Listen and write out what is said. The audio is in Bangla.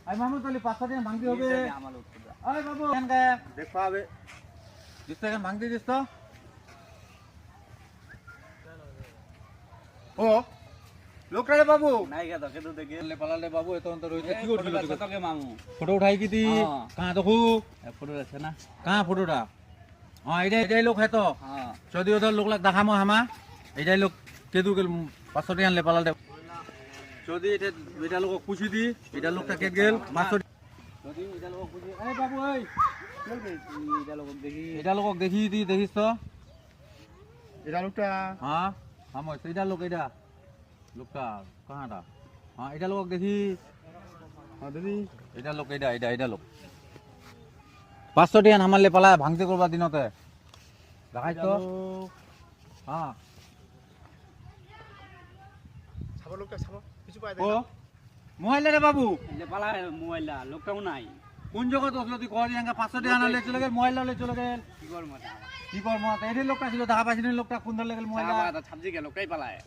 আই মামু তাহলে 500 টাকা ভাঙতে হবে আই বাবু এখানকে দেখো হবে দিস টাকা ভাঙতে দিস তো ও লোকটারে বাবু নাই গা তোকে তো দেখে পালালে বাবু এত অন্তর হইছে কি করছিস তোকে মামু ফটো উঠাই কি দি কাঁ দেখো ফটো আছে না কাঁ ফটোটা হ্যাঁ এটাই লোক হয়তো হ্যাঁ যদি ওদের লোক লাগ দেখামো হামা এটাই লোক কেদু গেল 500 টাকা আনলে পালালে যদি এটা লোক পুষি দি এটা লোকটা কেট গেল 500 যদি এটা লোক পুষি এই বাবু এই চলবে এটা লোক দেখি দি দেখিস তো এটা লোকটা হ্যাঁ হামো এটা লোক এটা লোকটা কাহাটা হ্যাঁ এটা লোক দেখি হ্যাঁ দিদি এটা লোক এটা লোক 500 টাকা নামালে পালা ভাঙতে করবা দিনতে দেখাই তো হ্যাঁ ছাবো লোকটা ছাবো কিছু পাই ও মোবাইল রে বাবু পালা মোবাইলটা লোকটাও নাই কোন জগৎ আসলো তুই কয় দিন 500 টাকা আনলে চলে গেল মোবাইল ললে চলে গেল কি করব কি করব এই লোকটা ছিল দেখা পাইছিস লোকটা কোন ধরে গেল মোবাইল ছাবজি গেল লোকটাই পালায়